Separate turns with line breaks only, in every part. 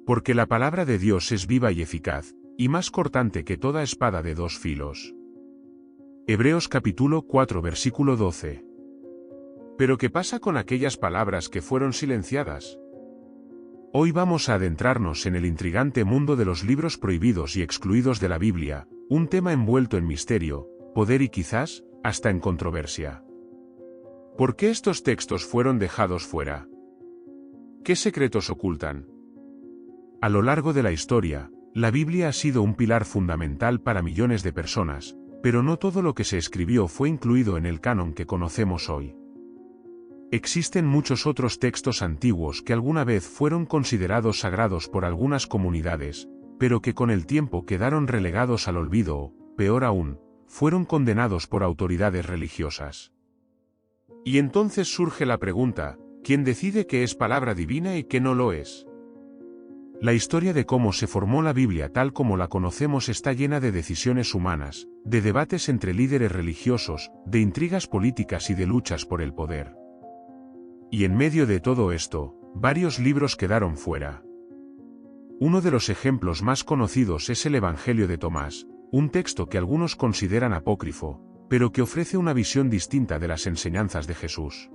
Porque la palabra de Dios es viva y eficaz, y más cortante que toda espada de dos filos. Hebreos capítulo 4 versículo 12. ¿Pero qué pasa con aquellas palabras que fueron silenciadas? Hoy vamos a adentrarnos en el intrigante mundo de los libros prohibidos y excluidos de la Biblia, un tema envuelto en misterio, poder y quizás, hasta en controversia. ¿Por qué estos textos fueron dejados fuera? ¿Qué secretos ocultan? A lo largo de la historia, la Biblia ha sido un pilar fundamental para millones de personas, pero no todo lo que se escribió fue incluido en el canon que conocemos hoy. Existen muchos otros textos antiguos que alguna vez fueron considerados sagrados por algunas comunidades, pero que con el tiempo quedaron relegados al olvido o, peor aún, fueron condenados por autoridades religiosas. Y entonces surge la pregunta, ¿quién decide qué es palabra divina y qué no lo es? La historia de cómo se formó la Biblia tal como la conocemos está llena de decisiones humanas, de debates entre líderes religiosos, de intrigas políticas y de luchas por el poder. Y en medio de todo esto, varios libros quedaron fuera. Uno de los ejemplos más conocidos es el Evangelio de Tomás, un texto que algunos consideran apócrifo, pero que ofrece una visión distinta de las enseñanzas de Jesús.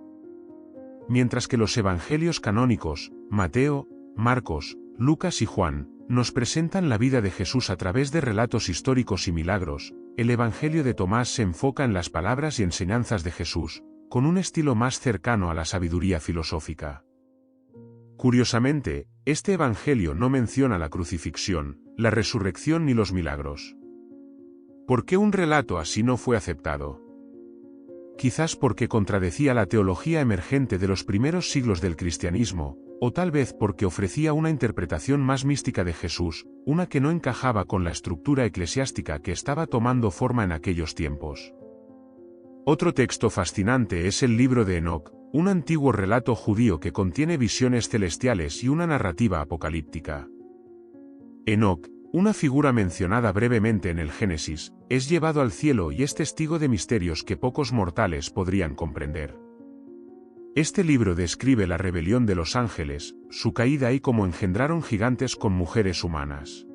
Mientras que los evangelios canónicos, Mateo, Marcos, Lucas y Juan, nos presentan la vida de Jesús a través de relatos históricos y milagros, el Evangelio de Tomás se enfoca en las palabras y enseñanzas de Jesús, con un estilo más cercano a la sabiduría filosófica. Curiosamente, este Evangelio no menciona la crucifixión, la resurrección ni los milagros. ¿Por qué un relato así no fue aceptado? Quizás porque contradecía la teología emergente de los primeros siglos del cristianismo, o tal vez porque ofrecía una interpretación más mística de Jesús, una que no encajaba con la estructura eclesiástica que estaba tomando forma en aquellos tiempos. Otro texto fascinante es el libro de Enoc, un antiguo relato judío que contiene visiones celestiales y una narrativa apocalíptica. Enoc, una figura mencionada brevemente en el Génesis, es llevado al cielo y es testigo de misterios que pocos mortales podrían comprender. Este libro describe la rebelión de los ángeles, su caída y cómo engendraron gigantes con mujeres humanas.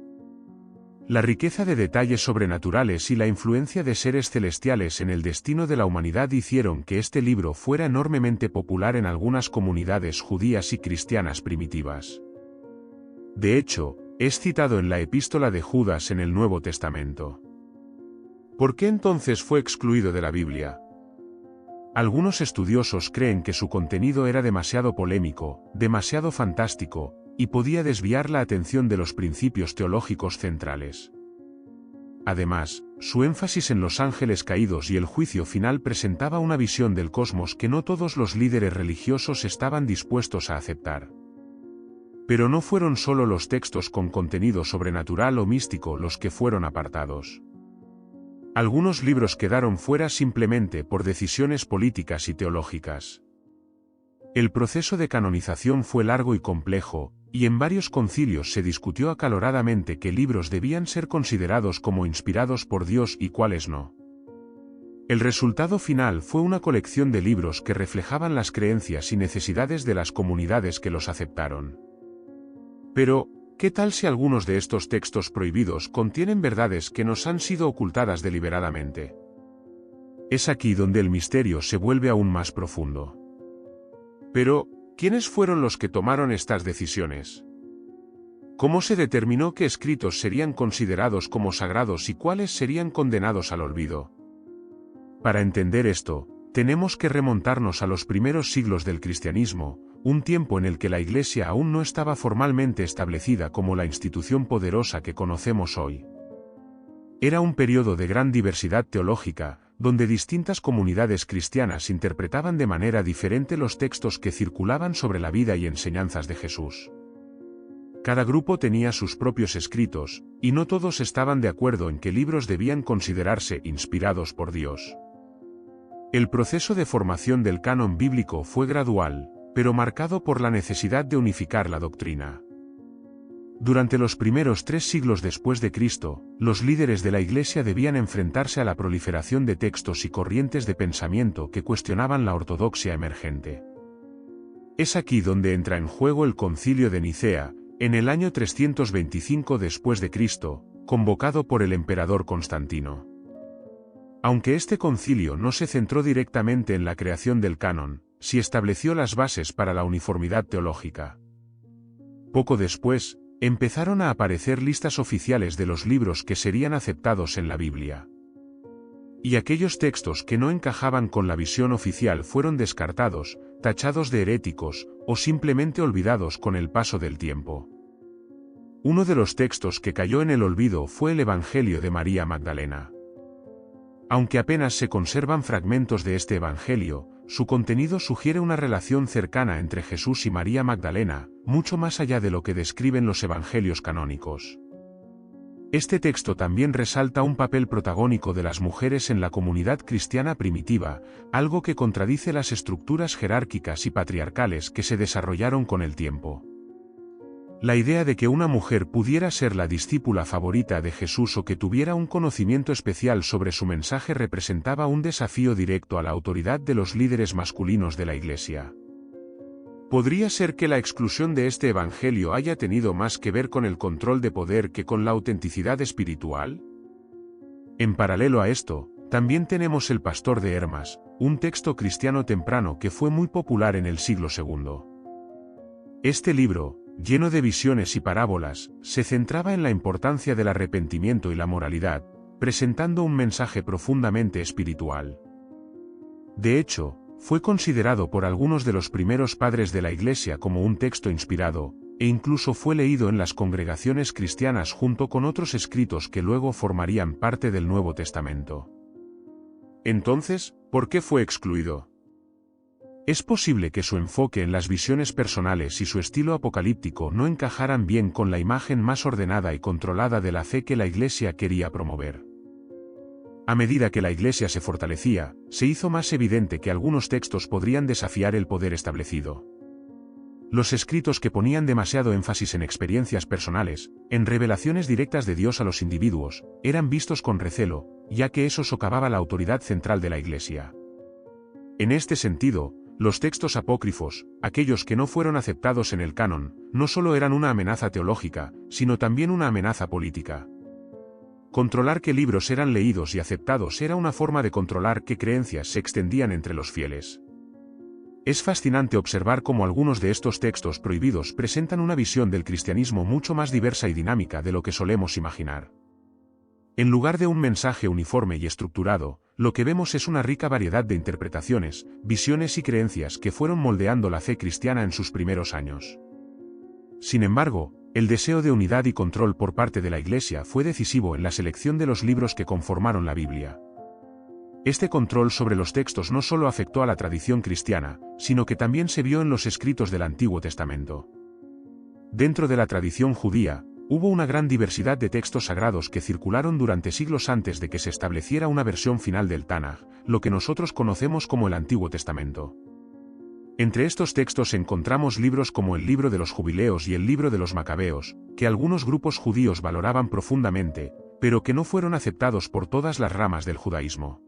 La riqueza de detalles sobrenaturales y la influencia de seres celestiales en el destino de la humanidad hicieron que este libro fuera enormemente popular en algunas comunidades judías y cristianas primitivas. De hecho, es citado en la Epístola de Judas en el Nuevo Testamento. ¿Por qué entonces fue excluido de la Biblia? Algunos estudiosos creen que su contenido era demasiado polémico, demasiado fantástico, y podía desviar la atención de los principios teológicos centrales. Además, su énfasis en los ángeles caídos y el juicio final presentaba una visión del cosmos que no todos los líderes religiosos estaban dispuestos a aceptar. Pero no fueron solo los textos con contenido sobrenatural o místico los que fueron apartados. Algunos libros quedaron fuera simplemente por decisiones políticas y teológicas. El proceso de canonización fue largo y complejo, y en varios concilios se discutió acaloradamente qué libros debían ser considerados como inspirados por Dios y cuáles no. El resultado final fue una colección de libros que reflejaban las creencias y necesidades de las comunidades que los aceptaron. Pero, ¿qué tal si algunos de estos textos prohibidos contienen verdades que nos han sido ocultadas deliberadamente? Es aquí donde el misterio se vuelve aún más profundo. Pero, ¿quiénes fueron los que tomaron estas decisiones? ¿Cómo se determinó qué escritos serían considerados como sagrados y cuáles serían condenados al olvido? Para entender esto, tenemos que remontarnos a los primeros siglos del cristianismo, un tiempo en el que la Iglesia aún no estaba formalmente establecida como la institución poderosa que conocemos hoy. Era un periodo de gran diversidad teológica, donde distintas comunidades cristianas interpretaban de manera diferente los textos que circulaban sobre la vida y enseñanzas de Jesús. Cada grupo tenía sus propios escritos, y no todos estaban de acuerdo en qué libros debían considerarse inspirados por Dios. El proceso de formación del canon bíblico fue gradual, pero marcado por la necesidad de unificar la doctrina. Durante los primeros 3 siglos después de Cristo, los líderes de la Iglesia debían enfrentarse a la proliferación de textos y corrientes de pensamiento que cuestionaban la ortodoxia emergente. Es aquí donde entra en juego el Concilio de Nicea, en el año 325 después de Cristo, convocado por el emperador Constantino. Aunque este concilio no se centró directamente en la creación del canon, sí estableció las bases para la uniformidad teológica. Poco después, empezaron a aparecer listas oficiales de los libros que serían aceptados en la Biblia. Y aquellos textos que no encajaban con la visión oficial fueron descartados, tachados de heréticos, o simplemente olvidados con el paso del tiempo. Uno de los textos que cayó en el olvido fue el Evangelio de María Magdalena. Aunque apenas se conservan fragmentos de este Evangelio, su contenido sugiere una relación cercana entre Jesús y María Magdalena, mucho más allá de lo que describen los evangelios canónicos. Este texto también resalta un papel protagónico de las mujeres en la comunidad cristiana primitiva, algo que contradice las estructuras jerárquicas y patriarcales que se desarrollaron con el tiempo. La idea de que una mujer pudiera ser la discípula favorita de Jesús o que tuviera un conocimiento especial sobre su mensaje representaba un desafío directo a la autoridad de los líderes masculinos de la Iglesia. ¿Podría ser que la exclusión de este evangelio haya tenido más que ver con el control de poder que con la autenticidad espiritual? En paralelo a esto, también tenemos El Pastor de Hermas, un texto cristiano temprano que fue muy popular en el siglo II. Este libro, lleno de visiones y parábolas, se centraba en la importancia del arrepentimiento y la moralidad, presentando un mensaje profundamente espiritual. De hecho, fue considerado por algunos de los primeros padres de la Iglesia como un texto inspirado, e incluso fue leído en las congregaciones cristianas junto con otros escritos que luego formarían parte del Nuevo Testamento. Entonces, ¿por qué fue excluido? Es posible que su enfoque en las visiones personales y su estilo apocalíptico no encajaran bien con la imagen más ordenada y controlada de la fe que la Iglesia quería promover. A medida que la Iglesia se fortalecía, se hizo más evidente que algunos textos podrían desafiar el poder establecido. Los escritos que ponían demasiado énfasis en experiencias personales, en revelaciones directas de Dios a los individuos, eran vistos con recelo, ya que eso socavaba la autoridad central de la Iglesia. En este sentido, los textos apócrifos, aquellos que no fueron aceptados en el canon, no solo eran una amenaza teológica, sino también una amenaza política. Controlar qué libros eran leídos y aceptados era una forma de controlar qué creencias se extendían entre los fieles. Es fascinante observar cómo algunos de estos textos prohibidos presentan una visión del cristianismo mucho más diversa y dinámica de lo que solemos imaginar. En lugar de un mensaje uniforme y estructurado, lo que vemos es una rica variedad de interpretaciones, visiones y creencias que fueron moldeando la fe cristiana en sus primeros años. Sin embargo, el deseo de unidad y control por parte de la Iglesia fue decisivo en la selección de los libros que conformaron la Biblia. Este control sobre los textos no solo afectó a la tradición cristiana, sino que también se vio en los escritos del Antiguo Testamento. Dentro de la tradición judía, hubo una gran diversidad de textos sagrados que circularon durante siglos antes de que se estableciera una versión final del Tanaj, lo que nosotros conocemos como el Antiguo Testamento. Entre estos textos encontramos libros como el Libro de los Jubileos y el Libro de los Macabeos, que algunos grupos judíos valoraban profundamente, pero que no fueron aceptados por todas las ramas del judaísmo.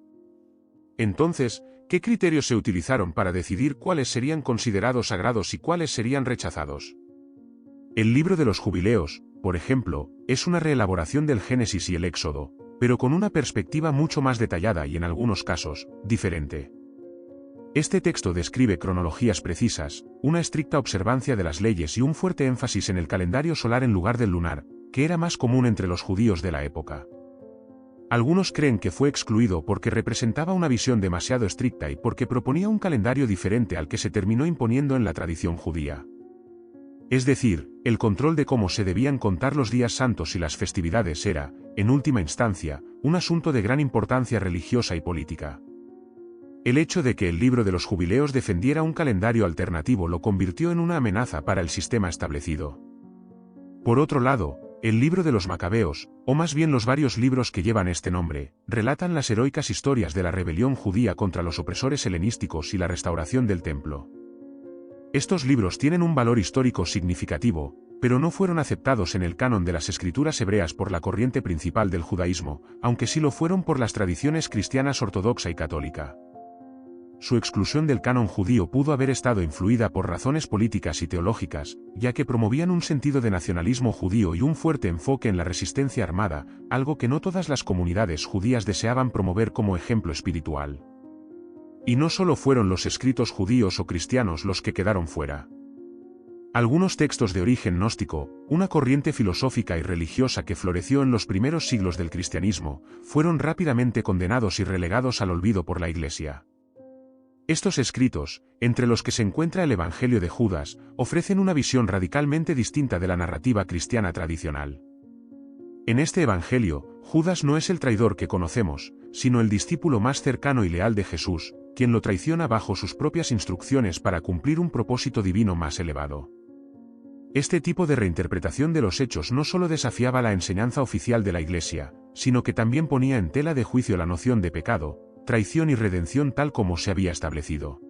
Entonces, ¿qué criterios se utilizaron para decidir cuáles serían considerados sagrados y cuáles serían rechazados? El Libro de los Jubileos, por ejemplo, es una reelaboración del Génesis y el Éxodo, pero con una perspectiva mucho más detallada y en algunos casos, diferente. Este texto describe cronologías precisas, una estricta observancia de las leyes y un fuerte énfasis en el calendario solar en lugar del lunar, que era más común entre los judíos de la época. Algunos creen que fue excluido porque representaba una visión demasiado estricta y porque proponía un calendario diferente al que se terminó imponiendo en la tradición judía. Es decir, el control de cómo se debían contar los días santos y las festividades era, en última instancia, un asunto de gran importancia religiosa y política. El hecho de que el Libro de los Jubileos defendiera un calendario alternativo lo convirtió en una amenaza para el sistema establecido. Por otro lado, el Libro de los Macabeos, o más bien los varios libros que llevan este nombre, relatan las heroicas historias de la rebelión judía contra los opresores helenísticos y la restauración del templo. Estos libros tienen un valor histórico significativo, pero no fueron aceptados en el canon de las escrituras hebreas por la corriente principal del judaísmo, aunque sí lo fueron por las tradiciones cristianas ortodoxa y católica. su exclusión del canon judío pudo haber estado influida por razones políticas y teológicas, ya que promovían un sentido de nacionalismo judío y un fuerte enfoque en la resistencia armada, algo que no todas las comunidades judías deseaban promover como ejemplo espiritual. Y no solo fueron los escritos judíos o cristianos los que quedaron fuera. Algunos textos de origen gnóstico, una corriente filosófica y religiosa que floreció en los primeros siglos del cristianismo, fueron rápidamente condenados y relegados al olvido por la Iglesia. Estos escritos, entre los que se encuentra el Evangelio de Judas, ofrecen una visión radicalmente distinta de la narrativa cristiana tradicional. En este Evangelio, Judas no es el traidor que conocemos, sino el discípulo más cercano y leal de Jesús, quien lo traiciona bajo sus propias instrucciones para cumplir un propósito divino más elevado. Este tipo de reinterpretación de los hechos no solo desafiaba la enseñanza oficial de la Iglesia, sino que también ponía en tela de juicio la noción de pecado, traición y redención tal como se había establecido.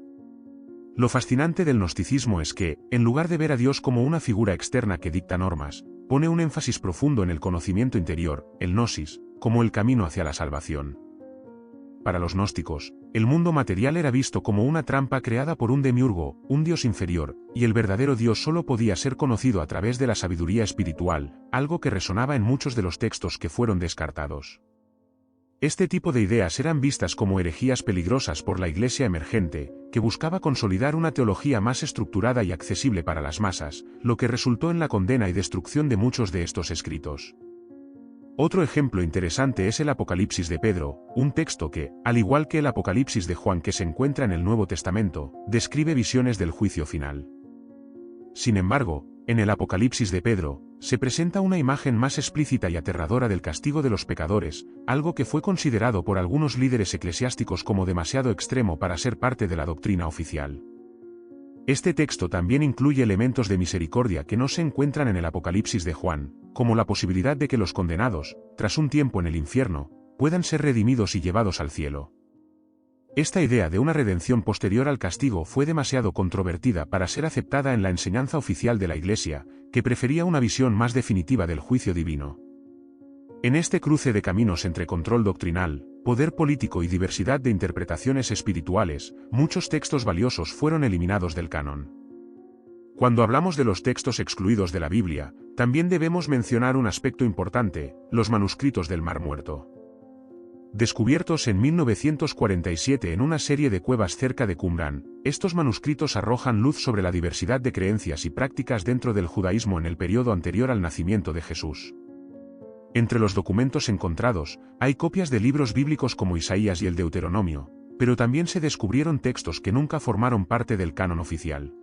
Lo fascinante del gnosticismo es que, en lugar de ver a Dios como una figura externa que dicta normas, pone un énfasis profundo en el conocimiento interior, el gnosis, como el camino hacia la salvación. Para los gnósticos, el mundo material era visto como una trampa creada por un demiurgo, un dios inferior, y el verdadero Dios solo podía ser conocido a través de la sabiduría espiritual, algo que resonaba en muchos de los textos que fueron descartados. Este tipo de ideas eran vistas como herejías peligrosas por la Iglesia emergente, que buscaba consolidar una teología más estructurada y accesible para las masas, lo que resultó en la condena y destrucción de muchos de estos escritos. Otro ejemplo interesante es el Apocalipsis de Pedro, un texto que, al igual que el Apocalipsis de Juan que se encuentra en el Nuevo Testamento, describe visiones del juicio final. Sin embargo, en el Apocalipsis de Pedro, se presenta una imagen más explícita y aterradora del castigo de los pecadores, algo que fue considerado por algunos líderes eclesiásticos como demasiado extremo para ser parte de la doctrina oficial. Este texto también incluye elementos de misericordia que no se encuentran en el Apocalipsis de Juan, como la posibilidad de que los condenados, tras un tiempo en el infierno, puedan ser redimidos y llevados al cielo. Esta idea de una redención posterior al castigo fue demasiado controvertida para ser aceptada en la enseñanza oficial de la Iglesia, que prefería una visión más definitiva del juicio divino. En este cruce de caminos entre control doctrinal, poder político y diversidad de interpretaciones espirituales, muchos textos valiosos fueron eliminados del canon. Cuando hablamos de los textos excluidos de la Biblia, también debemos mencionar un aspecto importante: los manuscritos del Mar Muerto. Descubiertos en 1947 en una serie de cuevas cerca de Qumran, estos manuscritos arrojan luz sobre la diversidad de creencias y prácticas dentro del judaísmo en el periodo anterior al nacimiento de Jesús. Entre los documentos encontrados, hay copias de libros bíblicos como Isaías y el Deuteronomio, pero también se descubrieron textos que nunca formaron parte del canon oficial.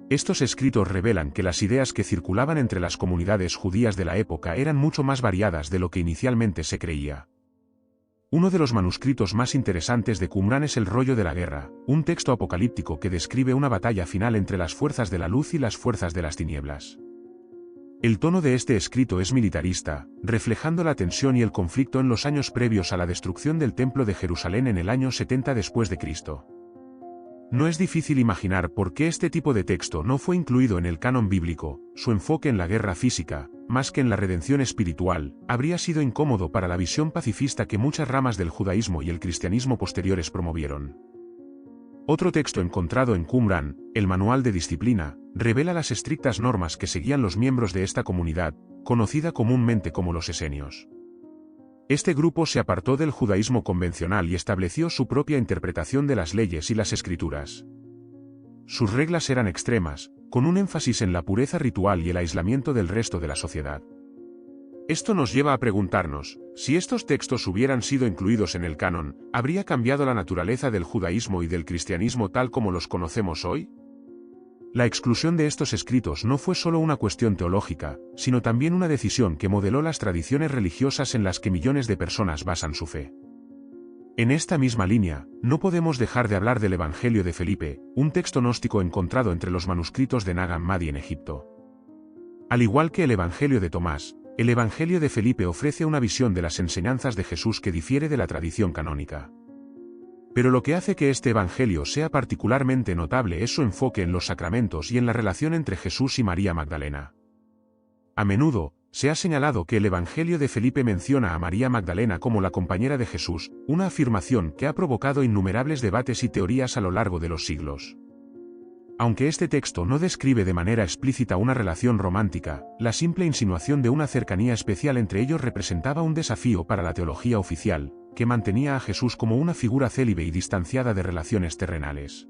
Estos escritos revelan que las ideas que circulaban entre las comunidades judías de la época eran mucho más variadas de lo que inicialmente se creía. Uno de los manuscritos más interesantes de Qumran es el Rollo de la Guerra, un texto apocalíptico que describe una batalla final entre las fuerzas de la luz y las fuerzas de las tinieblas. El tono de este escrito es militarista, reflejando la tensión y el conflicto en los años previos a la destrucción del Templo de Jerusalén en el año 70 después de Cristo. No es difícil imaginar por qué este tipo de texto no fue incluido en el canon bíblico. Su enfoque en la guerra física, más que en la redención espiritual, habría sido incómodo para la visión pacifista que muchas ramas del judaísmo y el cristianismo posteriores promovieron. Otro texto encontrado en Qumran, el Manual de Disciplina, revela las estrictas normas que seguían los miembros de esta comunidad, conocida comúnmente como los esenios. Este grupo se apartó del judaísmo convencional y estableció su propia interpretación de las leyes y las escrituras. Sus reglas eran extremas, con un énfasis en la pureza ritual y el aislamiento del resto de la sociedad. Esto nos lleva a preguntarnos, si estos textos hubieran sido incluidos en el canon, ¿habría cambiado la naturaleza del judaísmo y del cristianismo tal como los conocemos hoy? La exclusión de estos escritos no fue solo una cuestión teológica, sino también una decisión que modeló las tradiciones religiosas en las que millones de personas basan su fe. En esta misma línea, no podemos dejar de hablar del Evangelio de Felipe, un texto gnóstico encontrado entre los manuscritos de Nag Hammadi en Egipto. Al igual que el Evangelio de Tomás, el Evangelio de Felipe ofrece una visión de las enseñanzas de Jesús que difiere de la tradición canónica. Pero lo que hace que este Evangelio sea particularmente notable es su enfoque en los sacramentos y en la relación entre Jesús y María Magdalena. A menudo, se ha señalado que el Evangelio de Felipe menciona a María Magdalena como la compañera de Jesús, una afirmación que ha provocado innumerables debates y teorías a lo largo de los siglos. Aunque este texto no describe de manera explícita una relación romántica, la simple insinuación de una cercanía especial entre ellos representaba un desafío para la teología oficial, que mantenía a Jesús como una figura célibe y distanciada de relaciones terrenales.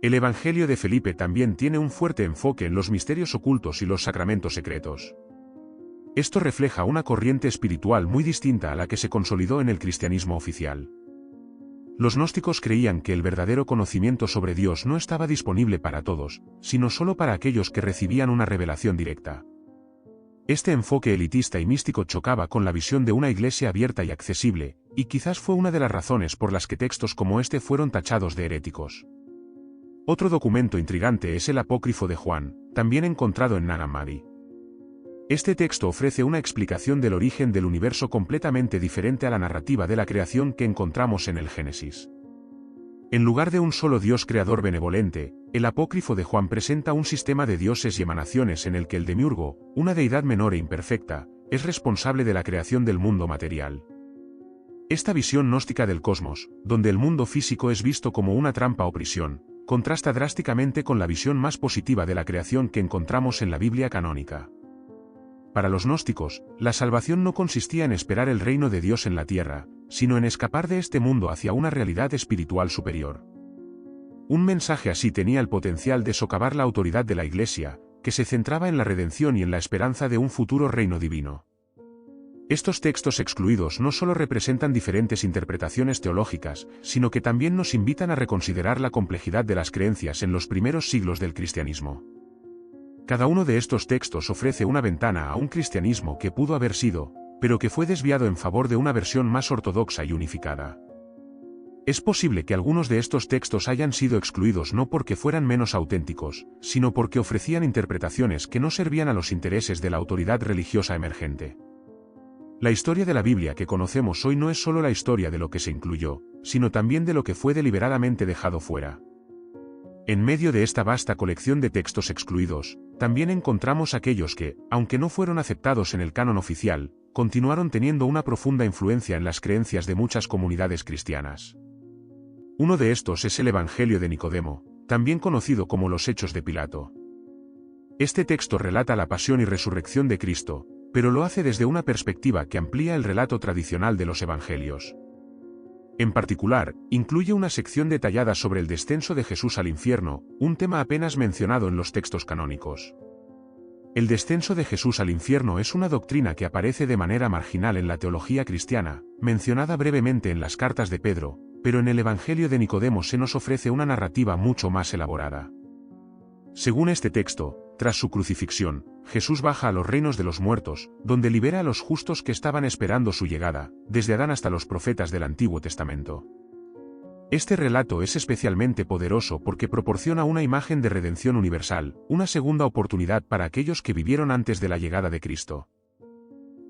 El Evangelio de Felipe también tiene un fuerte enfoque en los misterios ocultos y los sacramentos secretos. Esto refleja una corriente espiritual muy distinta a la que se consolidó en el cristianismo oficial. Los gnósticos creían que el verdadero conocimiento sobre Dios no estaba disponible para todos, sino solo para aquellos que recibían una revelación directa. Este enfoque elitista y místico chocaba con la visión de una iglesia abierta y accesible, y quizás fue una de las razones por las que textos como este fueron tachados de heréticos. Otro documento intrigante es el Apócrifo de Juan, también encontrado en Nag Hammadi. Este texto ofrece una explicación del origen del universo completamente diferente a la narrativa de la creación que encontramos en el Génesis. En lugar de un solo Dios creador benevolente, el Apócrifo de Juan presenta un sistema de dioses y emanaciones en el que el demiurgo, una deidad menor e imperfecta, es responsable de la creación del mundo material. Esta visión gnóstica del cosmos, donde el mundo físico es visto como una trampa o prisión, contrasta drásticamente con la visión más positiva de la creación que encontramos en la Biblia canónica. Para los gnósticos, la salvación no consistía en esperar el reino de Dios en la tierra, sino en escapar de este mundo hacia una realidad espiritual superior. Un mensaje así tenía el potencial de socavar la autoridad de la Iglesia, que se centraba en la redención y en la esperanza de un futuro reino divino. Estos textos excluidos no solo representan diferentes interpretaciones teológicas, sino que también nos invitan a reconsiderar la complejidad de las creencias en los primeros siglos del cristianismo. Cada uno de estos textos ofrece una ventana a un cristianismo que pudo haber sido, pero que fue desviado en favor de una versión más ortodoxa y unificada. Es posible que algunos de estos textos hayan sido excluidos no porque fueran menos auténticos, sino porque ofrecían interpretaciones que no servían a los intereses de la autoridad religiosa emergente. La historia de la Biblia que conocemos hoy no es solo la historia de lo que se incluyó, sino también de lo que fue deliberadamente dejado fuera. En medio de esta vasta colección de textos excluidos, también encontramos aquellos que, aunque no fueron aceptados en el canon oficial, continuaron teniendo una profunda influencia en las creencias de muchas comunidades cristianas. Uno de estos es el Evangelio de Nicodemo, también conocido como los Hechos de Pilato. Este texto relata la pasión y resurrección de Cristo, pero lo hace desde una perspectiva que amplía el relato tradicional de los evangelios. En particular, incluye una sección detallada sobre el descenso de Jesús al infierno, un tema apenas mencionado en los textos canónicos. El descenso de Jesús al infierno es una doctrina que aparece de manera marginal en la teología cristiana, mencionada brevemente en las cartas de Pedro, pero en el Evangelio de Nicodemo se nos ofrece una narrativa mucho más elaborada. Según este texto, tras su crucifixión, Jesús baja a los reinos de los muertos, donde libera a los justos que estaban esperando su llegada, desde Adán hasta los profetas del Antiguo Testamento. Este relato es especialmente poderoso porque proporciona una imagen de redención universal, una segunda oportunidad para aquellos que vivieron antes de la llegada de Cristo.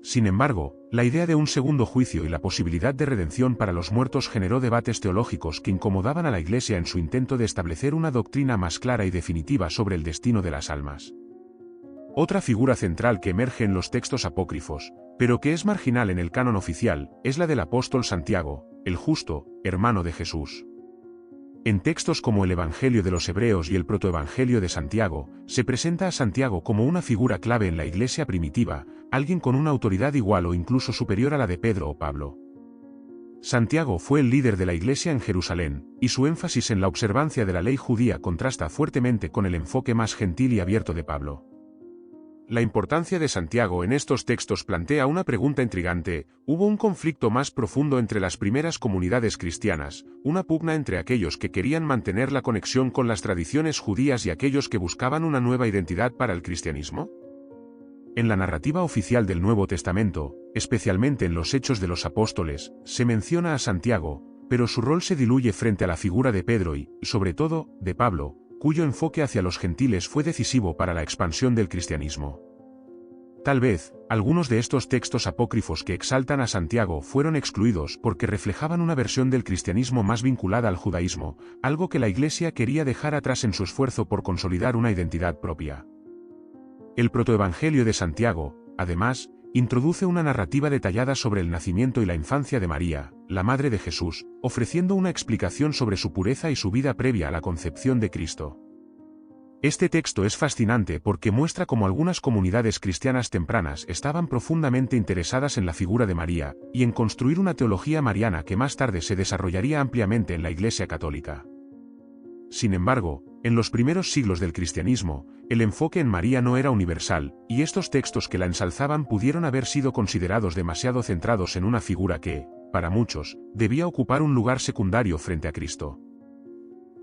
Sin embargo, la idea de un segundo juicio y la posibilidad de redención para los muertos generó debates teológicos que incomodaban a la Iglesia en su intento de establecer una doctrina más clara y definitiva sobre el destino de las almas. Otra figura central que emerge en los textos apócrifos, pero que es marginal en el canon oficial, es la del apóstol Santiago, el justo, hermano de Jesús. En textos como el Evangelio de los Hebreos y el Protoevangelio de Santiago, se presenta a Santiago como una figura clave en la Iglesia primitiva, alguien con una autoridad igual o incluso superior a la de Pedro o Pablo. Santiago fue el líder de la Iglesia en Jerusalén, y su énfasis en la observancia de la ley judía contrasta fuertemente con el enfoque más gentil y abierto de Pablo. La importancia de Santiago en estos textos plantea una pregunta intrigante: ¿hubo un conflicto más profundo entre las primeras comunidades cristianas, una pugna entre aquellos que querían mantener la conexión con las tradiciones judías y aquellos que buscaban una nueva identidad para el cristianismo? En la narrativa oficial del Nuevo Testamento, especialmente en los Hechos de los Apóstoles, se menciona a Santiago, pero su rol se diluye frente a la figura de Pedro y, sobre todo, de Pablo, cuyo enfoque hacia los gentiles fue decisivo para la expansión del cristianismo. Tal vez, algunos de estos textos apócrifos que exaltan a Santiago fueron excluidos porque reflejaban una versión del cristianismo más vinculada al judaísmo, algo que la Iglesia quería dejar atrás en su esfuerzo por consolidar una identidad propia. El Protoevangelio de Santiago, además, introduce una narrativa detallada sobre el nacimiento y la infancia de María, la madre de Jesús, ofreciendo una explicación sobre su pureza y su vida previa a la concepción de Cristo. Este texto es fascinante porque muestra cómo algunas comunidades cristianas tempranas estaban profundamente interesadas en la figura de María, y en construir una teología mariana que más tarde se desarrollaría ampliamente en la Iglesia católica. Sin embargo, en los primeros siglos del cristianismo, el enfoque en María no era universal, y estos textos que la ensalzaban pudieron haber sido considerados demasiado centrados en una figura que, para muchos, debía ocupar un lugar secundario frente a Cristo.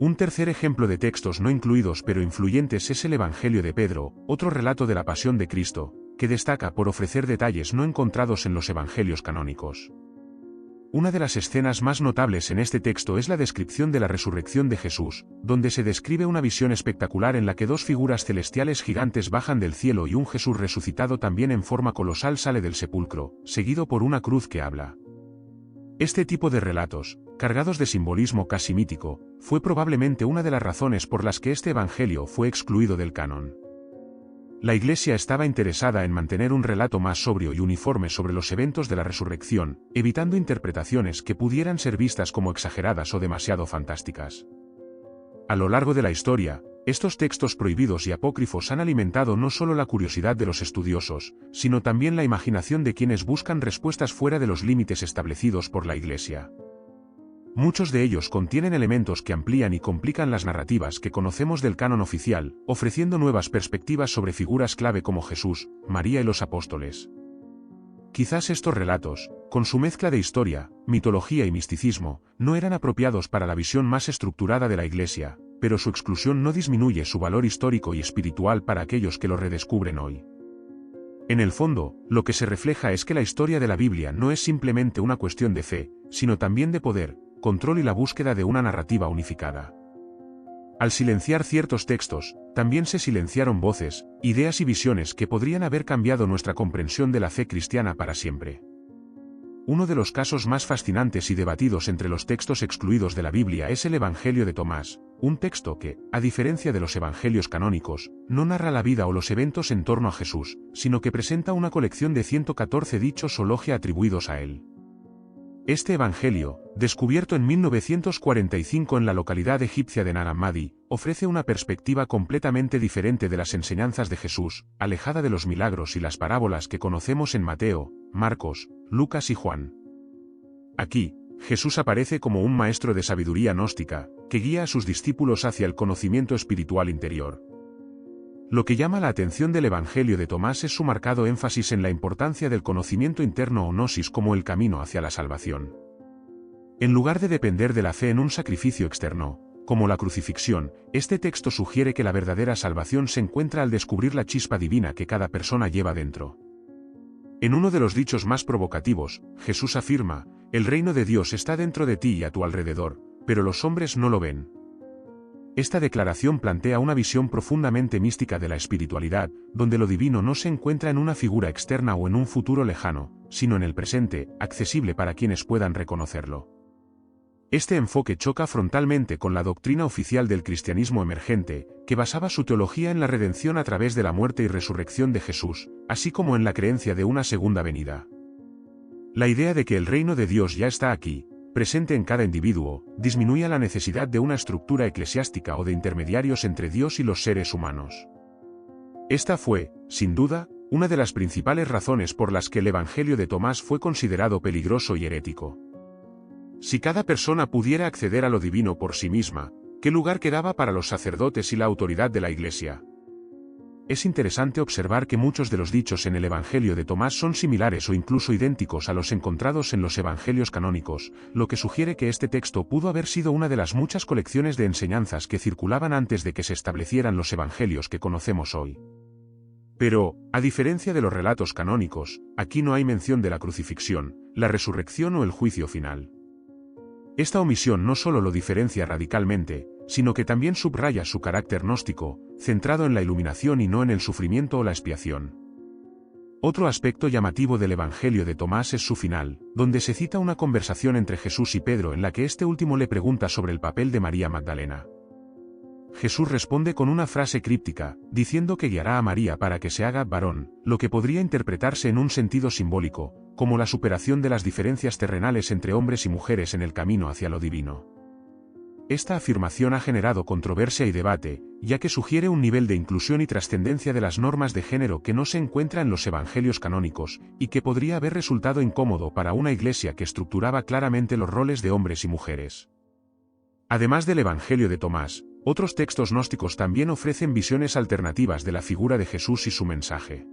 Un tercer ejemplo de textos no incluidos pero influyentes es el Evangelio de Pedro, otro relato de la pasión de Cristo, que destaca por ofrecer detalles no encontrados en los evangelios canónicos. Una de las escenas más notables en este texto es la descripción de la resurrección de Jesús, donde se describe una visión espectacular en la que dos figuras celestiales gigantes bajan del cielo y un Jesús resucitado también en forma colosal sale del sepulcro, seguido por una cruz que habla. Este tipo de relatos, cargados de simbolismo casi mítico, fue probablemente una de las razones por las que este evangelio fue excluido del canon. La Iglesia estaba interesada en mantener un relato más sobrio y uniforme sobre los eventos de la resurrección, evitando interpretaciones que pudieran ser vistas como exageradas o demasiado fantásticas. A lo largo de la historia, estos textos prohibidos y apócrifos han alimentado no solo la curiosidad de los estudiosos, sino también la imaginación de quienes buscan respuestas fuera de los límites establecidos por la Iglesia. Muchos de ellos contienen elementos que amplían y complican las narrativas que conocemos del canon oficial, ofreciendo nuevas perspectivas sobre figuras clave como Jesús, María y los apóstoles. Quizás estos relatos, con su mezcla de historia, mitología y misticismo, no eran apropiados para la visión más estructurada de la Iglesia, pero su exclusión no disminuye su valor histórico y espiritual para aquellos que lo redescubren hoy. En el fondo, lo que se refleja es que la historia de la Biblia no es simplemente una cuestión de fe, sino también de poder, control y la búsqueda de una narrativa unificada. Al silenciar ciertos textos, también se silenciaron voces, ideas y visiones que podrían haber cambiado nuestra comprensión de la fe cristiana para siempre. Uno de los casos más fascinantes y debatidos entre los textos excluidos de la Biblia es el Evangelio de Tomás, un texto que, a diferencia de los evangelios canónicos, no narra la vida o los eventos en torno a Jesús, sino que presenta una colección de 114 dichos o logia atribuidos a él. Este evangelio, descubierto en 1945 en la localidad egipcia de Nag Hammadi, ofrece una perspectiva completamente diferente de las enseñanzas de Jesús, alejada de los milagros y las parábolas que conocemos en Mateo, Marcos, Lucas y Juan. Aquí, Jesús aparece como un maestro de sabiduría gnóstica, que guía a sus discípulos hacia el conocimiento espiritual interior. Lo que llama la atención del Evangelio de Tomás es su marcado énfasis en la importancia del conocimiento interno o gnosis como el camino hacia la salvación. En lugar de depender de la fe en un sacrificio externo, como la crucifixión, este texto sugiere que la verdadera salvación se encuentra al descubrir la chispa divina que cada persona lleva dentro. En uno de los dichos más provocativos, Jesús afirma: "El reino de Dios está dentro de ti y a tu alrededor, pero los hombres no lo ven". Esta declaración plantea una visión profundamente mística de la espiritualidad, donde lo divino no se encuentra en una figura externa o en un futuro lejano, sino en el presente, accesible para quienes puedan reconocerlo. Este enfoque choca frontalmente con la doctrina oficial del cristianismo emergente, que basaba su teología en la redención a través de la muerte y resurrección de Jesús, así como en la creencia de una segunda venida. La idea de que el reino de Dios ya está aquí, presente en cada individuo, disminuye la necesidad de una estructura eclesiástica o de intermediarios entre Dios y los seres humanos. Esta fue, sin duda, una de las principales razones por las que el Evangelio de Tomás fue considerado peligroso y herético. Si cada persona pudiera acceder a lo divino por sí misma, ¿qué lugar quedaba para los sacerdotes y la autoridad de la Iglesia? Es interesante observar que muchos de los dichos en el Evangelio de Tomás son similares o incluso idénticos a los encontrados en los evangelios canónicos, lo que sugiere que este texto pudo haber sido una de las muchas colecciones de enseñanzas que circulaban antes de que se establecieran los evangelios que conocemos hoy. Pero, a diferencia de los relatos canónicos, aquí no hay mención de la crucifixión, la resurrección o el juicio final. Esta omisión no solo lo diferencia radicalmente, sino que también subraya su carácter gnóstico, centrado en la iluminación y no en el sufrimiento o la expiación. Otro aspecto llamativo del Evangelio de Tomás es su final, donde se cita una conversación entre Jesús y Pedro en la que este último le pregunta sobre el papel de María Magdalena. Jesús responde con una frase críptica, diciendo que guiará a María para que se haga varón, lo que podría interpretarse en un sentido simbólico, como la superación de las diferencias terrenales entre hombres y mujeres en el camino hacia lo divino. Esta afirmación ha generado controversia y debate, ya que sugiere un nivel de inclusión y trascendencia de las normas de género que no se encuentra en los evangelios canónicos, y que podría haber resultado incómodo para una iglesia que estructuraba claramente los roles de hombres y mujeres. Además del Evangelio de Tomás, otros textos gnósticos también ofrecen visiones alternativas de la figura de Jesús y su mensaje.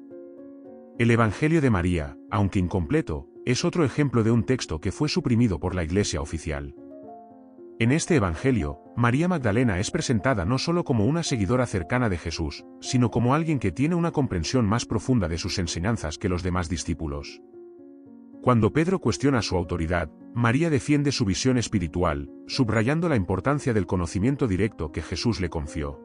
El Evangelio de María, aunque incompleto, es otro ejemplo de un texto que fue suprimido por la Iglesia oficial. En este Evangelio, María Magdalena es presentada no solo como una seguidora cercana de Jesús, sino como alguien que tiene una comprensión más profunda de sus enseñanzas que los demás discípulos. Cuando Pedro cuestiona su autoridad, María defiende su visión espiritual, subrayando la importancia del conocimiento directo que Jesús le confió.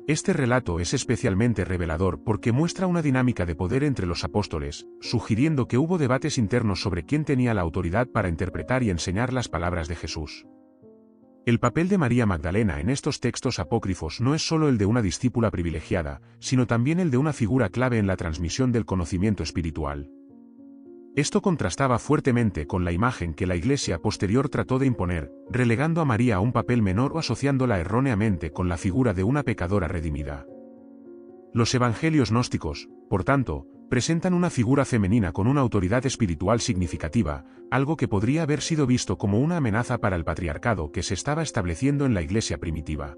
Este relato es especialmente revelador porque muestra una dinámica de poder entre los apóstoles, sugiriendo que hubo debates internos sobre quién tenía la autoridad para interpretar y enseñar las palabras de Jesús. El papel de María Magdalena en estos textos apócrifos no es solo el de una discípula privilegiada, sino también el de una figura clave en la transmisión del conocimiento espiritual. Esto contrastaba fuertemente con la imagen que la Iglesia posterior trató de imponer, relegando a María a un papel menor o asociándola erróneamente con la figura de una pecadora redimida. Los evangelios gnósticos, por tanto, presentan una figura femenina con una autoridad espiritual significativa, algo que podría haber sido visto como una amenaza para el patriarcado que se estaba estableciendo en la Iglesia primitiva.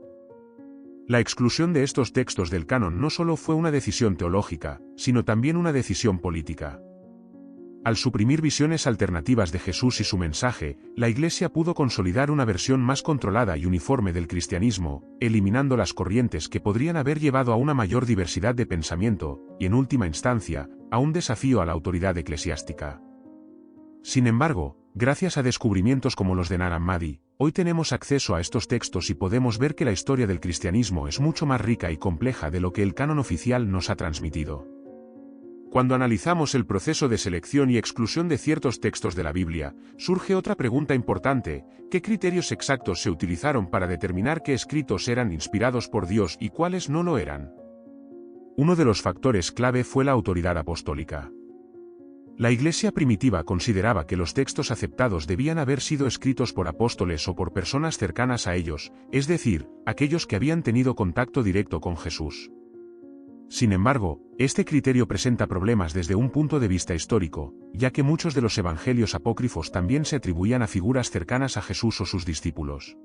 La exclusión de estos textos del canon no solo fue una decisión teológica, sino también una decisión política. Al suprimir visiones alternativas de Jesús y su mensaje, la Iglesia pudo consolidar una versión más controlada y uniforme del cristianismo, eliminando las corrientes que podrían haber llevado a una mayor diversidad de pensamiento, y en última instancia, a un desafío a la autoridad eclesiástica. Sin embargo, gracias a descubrimientos como los de Nag Hammadi, hoy tenemos acceso a estos textos y podemos ver que la historia del cristianismo es mucho más rica y compleja de lo que el canon oficial nos ha transmitido. Cuando analizamos el proceso de selección y exclusión de ciertos textos de la Biblia, surge otra pregunta importante: ¿qué criterios exactos se utilizaron para determinar qué escritos eran inspirados por Dios y cuáles no lo eran? Uno de los factores clave fue la autoridad apostólica. La Iglesia primitiva consideraba que los textos aceptados debían haber sido escritos por apóstoles o por personas cercanas a ellos, es decir, aquellos que habían tenido contacto directo con Jesús. Sin embargo, este criterio presenta problemas desde un punto de vista histórico, ya que muchos de los evangelios apócrifos también se atribuían a figuras cercanas a Jesús o sus discípulos.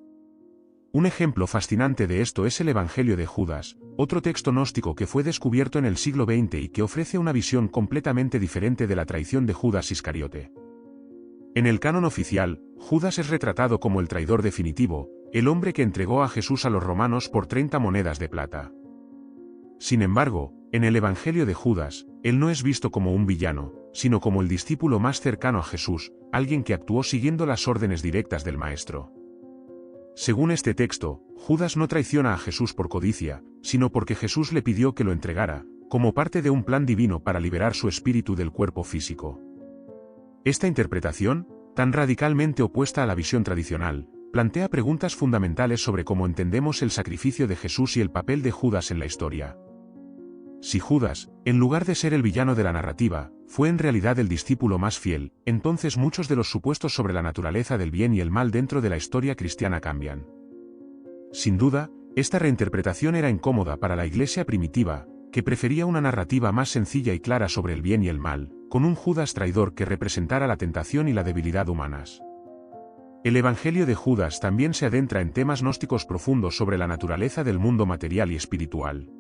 Un ejemplo fascinante de esto es el Evangelio de Judas, otro texto gnóstico que fue descubierto en el siglo XX y que ofrece una visión completamente diferente de la traición de Judas Iscariote. En el canon oficial, Judas es retratado como el traidor definitivo, el hombre que entregó a Jesús a los romanos por 30 monedas de plata. Sin embargo, en el Evangelio de Judas, él no es visto como un villano, sino como el discípulo más cercano a Jesús, alguien que actuó siguiendo las órdenes directas del Maestro. Según este texto, Judas no traiciona a Jesús por codicia, sino porque Jesús le pidió que lo entregara, como parte de un plan divino para liberar su espíritu del cuerpo físico. Esta interpretación, tan radicalmente opuesta a la visión tradicional, plantea preguntas fundamentales sobre cómo entendemos el sacrificio de Jesús y el papel de Judas en la historia. Si Judas, en lugar de ser el villano de la narrativa, fue en realidad el discípulo más fiel, entonces muchos de los supuestos sobre la naturaleza del bien y el mal dentro de la historia cristiana cambian. Sin duda, esta reinterpretación era incómoda para la Iglesia primitiva, que prefería una narrativa más sencilla y clara sobre el bien y el mal, con un Judas traidor que representara la tentación y la debilidad humanas. El Evangelio de Judas también se adentra en temas gnósticos profundos sobre la naturaleza del mundo material y espiritual.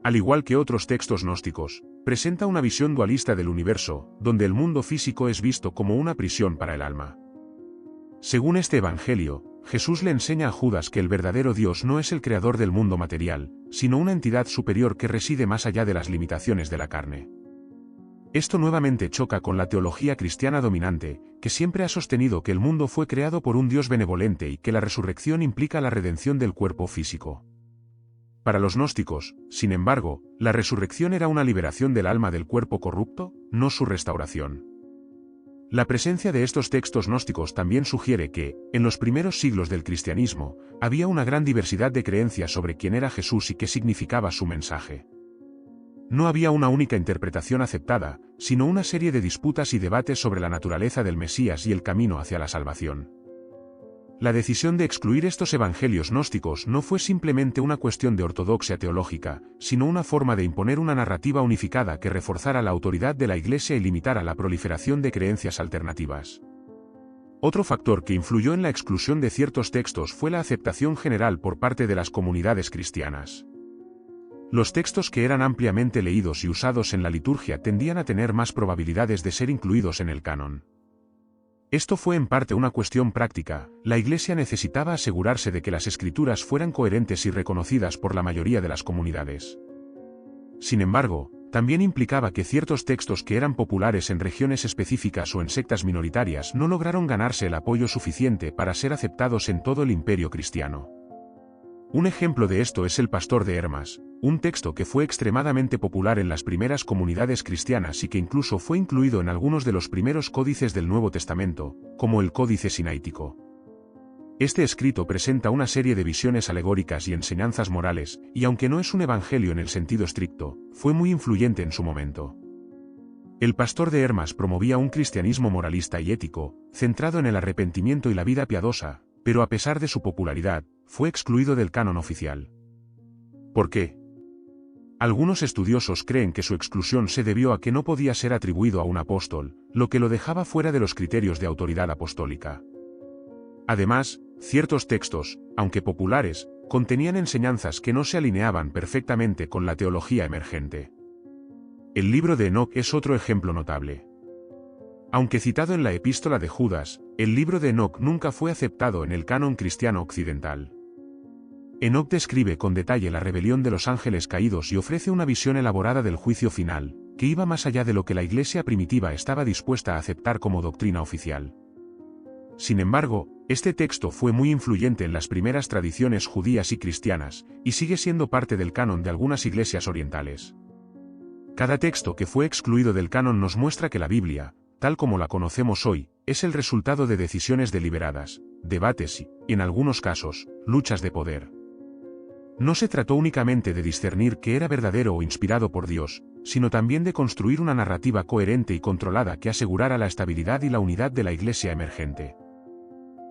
Al igual que otros textos gnósticos, presenta una visión dualista del universo, donde el mundo físico es visto como una prisión para el alma. Según este Evangelio, Jesús le enseña a Judas que el verdadero Dios no es el creador del mundo material, sino una entidad superior que reside más allá de las limitaciones de la carne. Esto nuevamente choca con la teología cristiana dominante, que siempre ha sostenido que el mundo fue creado por un Dios benevolente y que la resurrección implica la redención del cuerpo físico. Para los gnósticos, sin embargo, la resurrección era una liberación del alma del cuerpo corrupto, no su restauración. La presencia de estos textos gnósticos también sugiere que, en los primeros siglos del cristianismo, había una gran diversidad de creencias sobre quién era Jesús y qué significaba su mensaje. No había una única interpretación aceptada, sino una serie de disputas y debates sobre la naturaleza del Mesías y el camino hacia la salvación. La decisión de excluir estos evangelios gnósticos no fue simplemente una cuestión de ortodoxia teológica, sino una forma de imponer una narrativa unificada que reforzara la autoridad de la Iglesia y limitara la proliferación de creencias alternativas. Otro factor que influyó en la exclusión de ciertos textos fue la aceptación general por parte de las comunidades cristianas. Los textos que eran ampliamente leídos y usados en la liturgia tendían a tener más probabilidades de ser incluidos en el canon. Esto fue en parte una cuestión práctica. La Iglesia necesitaba asegurarse de que las escrituras fueran coherentes y reconocidas por la mayoría de las comunidades. Sin embargo, también implicaba que ciertos textos que eran populares en regiones específicas o en sectas minoritarias no lograron ganarse el apoyo suficiente para ser aceptados en todo el imperio cristiano. Un ejemplo de esto es el Pastor de Hermas, un texto que fue extremadamente popular en las primeras comunidades cristianas y que incluso fue incluido en algunos de los primeros códices del Nuevo Testamento, como el Códice Sinaítico. Este escrito presenta una serie de visiones alegóricas y enseñanzas morales, y aunque no es un evangelio en el sentido estricto, fue muy influyente en su momento. El Pastor de Hermas promovía un cristianismo moralista y ético, centrado en el arrepentimiento y la vida piadosa, pero a pesar de su popularidad, fue excluido del canon oficial. ¿Por qué? Algunos estudiosos creen que su exclusión se debió a que no podía ser atribuido a un apóstol, lo que lo dejaba fuera de los criterios de autoridad apostólica. Además, ciertos textos, aunque populares, contenían enseñanzas que no se alineaban perfectamente con la teología emergente. El libro de Enoc es otro ejemplo notable. Aunque citado en la epístola de Judas, el libro de Enoc nunca fue aceptado en el canon cristiano occidental. Enoc describe con detalle la rebelión de los ángeles caídos y ofrece una visión elaborada del juicio final, que iba más allá de lo que la Iglesia primitiva estaba dispuesta a aceptar como doctrina oficial. Sin embargo, este texto fue muy influyente en las primeras tradiciones judías y cristianas, y sigue siendo parte del canon de algunas iglesias orientales. Cada texto que fue excluido del canon nos muestra que la Biblia, tal como la conocemos hoy, es el resultado de decisiones deliberadas, debates y, en algunos casos, luchas de poder. No se trató únicamente de discernir qué era verdadero o inspirado por Dios, sino también de construir una narrativa coherente y controlada que asegurara la estabilidad y la unidad de la Iglesia emergente.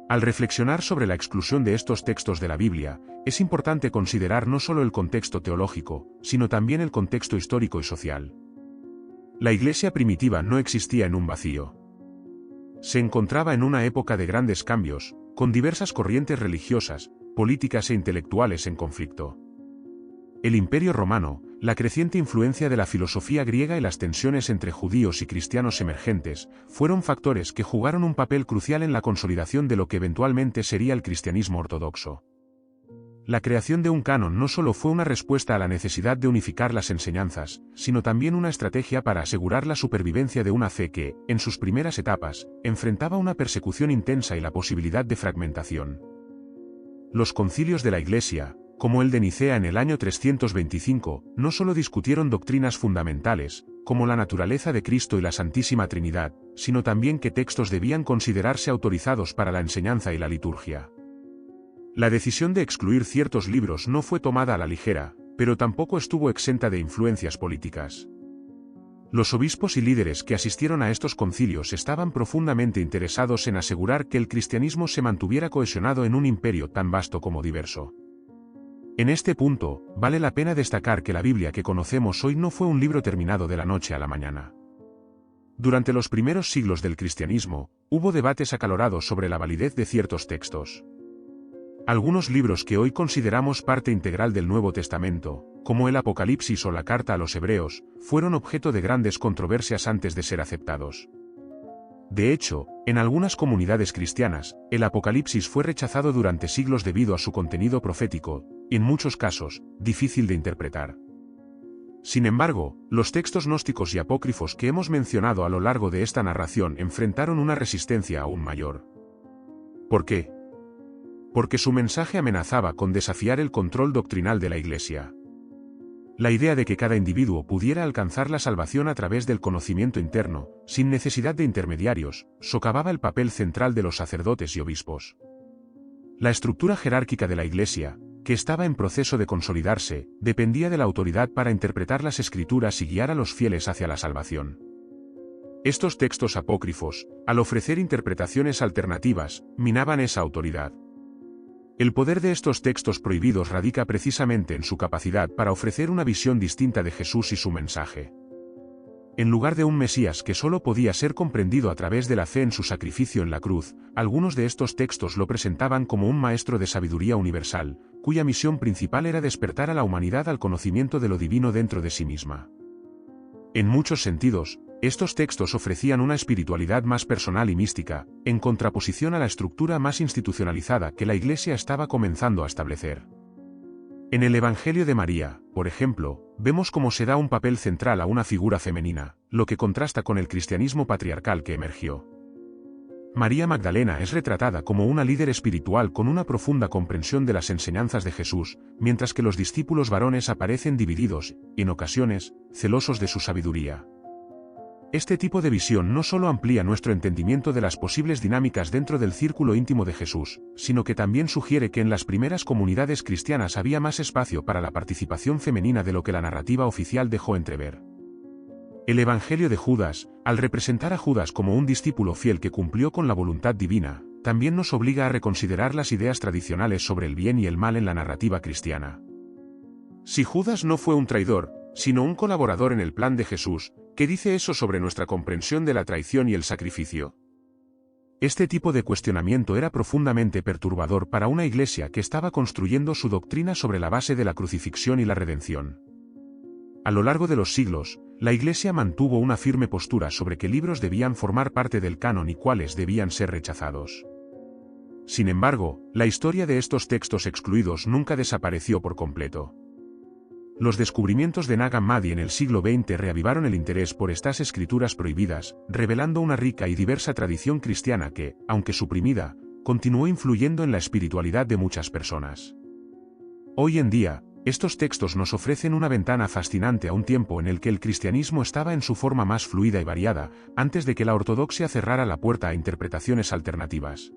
Al reflexionar sobre la exclusión de estos textos de la Biblia, es importante considerar no solo el contexto teológico, sino también el contexto histórico y social. La Iglesia primitiva no existía en un vacío. Se encontraba en una época de grandes cambios, con diversas corrientes religiosas, políticas e intelectuales en conflicto. El Imperio Romano, la creciente influencia de la filosofía griega y las tensiones entre judíos y cristianos emergentes, fueron factores que jugaron un papel crucial en la consolidación de lo que eventualmente sería el cristianismo ortodoxo. La creación de un canon no solo fue una respuesta a la necesidad de unificar las enseñanzas, sino también una estrategia para asegurar la supervivencia de una fe que, en sus primeras etapas, enfrentaba una persecución intensa y la posibilidad de fragmentación. Los concilios de la Iglesia, como el de Nicea en el año 325, no solo discutieron doctrinas fundamentales, como la naturaleza de Cristo y la Santísima Trinidad, sino también qué textos debían considerarse autorizados para la enseñanza y la liturgia. La decisión de excluir ciertos libros no fue tomada a la ligera, pero tampoco estuvo exenta de influencias políticas. Los obispos y líderes que asistieron a estos concilios estaban profundamente interesados en asegurar que el cristianismo se mantuviera cohesionado en un imperio tan vasto como diverso. En este punto, vale la pena destacar que la Biblia que conocemos hoy no fue un libro terminado de la noche a la mañana. Durante los primeros siglos del cristianismo, hubo debates acalorados sobre la validez de ciertos textos. Algunos libros que hoy consideramos parte integral del Nuevo Testamento, como el Apocalipsis o la Carta a los Hebreos, fueron objeto de grandes controversias antes de ser aceptados. De hecho, en algunas comunidades cristianas, el Apocalipsis fue rechazado durante siglos debido a su contenido profético, y en muchos casos, difícil de interpretar. Sin embargo, los textos gnósticos y apócrifos que hemos mencionado a lo largo de esta narración enfrentaron una resistencia aún mayor. ¿Por qué? Porque su mensaje amenazaba con desafiar el control doctrinal de la Iglesia. la idea de que cada individuo pudiera alcanzar la salvación a través del conocimiento interno, sin necesidad de intermediarios, socavaba el papel central de los sacerdotes y obispos. La estructura jerárquica de la Iglesia, que estaba en proceso de consolidarse, dependía de la autoridad para interpretar las Escrituras y guiar a los fieles hacia la salvación. Estos textos apócrifos, al ofrecer interpretaciones alternativas, minaban esa autoridad. El poder de estos textos prohibidos radica precisamente en su capacidad para ofrecer una visión distinta de Jesús y su mensaje. En lugar de un Mesías que solo podía ser comprendido a través de la fe en su sacrificio en la cruz, algunos de estos textos lo presentaban como un maestro de sabiduría universal, cuya misión principal era despertar a la humanidad al conocimiento de lo divino dentro de sí misma. En muchos sentidos, estos textos ofrecían una espiritualidad más personal y mística, en contraposición a la estructura más institucionalizada que la Iglesia estaba comenzando a establecer. En el Evangelio de María, por ejemplo, vemos cómo se da un papel central a una figura femenina, lo que contrasta con el cristianismo patriarcal que emergió. María Magdalena es retratada como una líder espiritual con una profunda comprensión de las enseñanzas de Jesús, mientras que los discípulos varones aparecen divididos, y en ocasiones, celosos de su sabiduría. Este tipo de visión no solo amplía nuestro entendimiento de las posibles dinámicas dentro del círculo íntimo de Jesús, sino que también sugiere que en las primeras comunidades cristianas había más espacio para la participación femenina de lo que la narrativa oficial dejó entrever. El Evangelio de Judas, al representar a Judas como un discípulo fiel que cumplió con la voluntad divina, también nos obliga a reconsiderar las ideas tradicionales sobre el bien y el mal en la narrativa cristiana. Si Judas no fue un traidor, sino un colaborador en el plan de Jesús, ¿qué dice eso sobre nuestra comprensión de la traición y el sacrificio? Este tipo de cuestionamiento era profundamente perturbador para una iglesia que estaba construyendo su doctrina sobre la base de la crucifixión y la redención. A lo largo de los siglos, la Iglesia mantuvo una firme postura sobre qué libros debían formar parte del canon y cuáles debían ser rechazados. Sin embargo, la historia de estos textos excluidos nunca desapareció por completo. Los descubrimientos de Nag Hammadi en el siglo XX reavivaron el interés por estas escrituras prohibidas, revelando una rica y diversa tradición cristiana que, aunque suprimida, continuó influyendo en la espiritualidad de muchas personas. Hoy en día, estos textos nos ofrecen una ventana fascinante a un tiempo en el que el cristianismo estaba en su forma más fluida y variada, antes de que la ortodoxia cerrara la puerta a interpretaciones alternativas.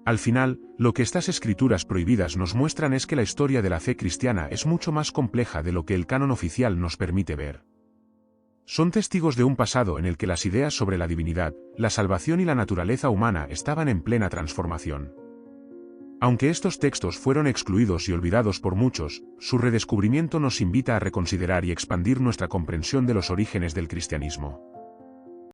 Al final, lo que estas escrituras prohibidas nos muestran es que la historia de la fe cristiana es mucho más compleja de lo que el canon oficial nos permite ver. Son testigos de un pasado en el que las ideas sobre la divinidad, la salvación y la naturaleza humana estaban en plena transformación. Aunque estos textos fueron excluidos y olvidados por muchos, su redescubrimiento nos invita a reconsiderar y expandir nuestra comprensión de los orígenes del cristianismo.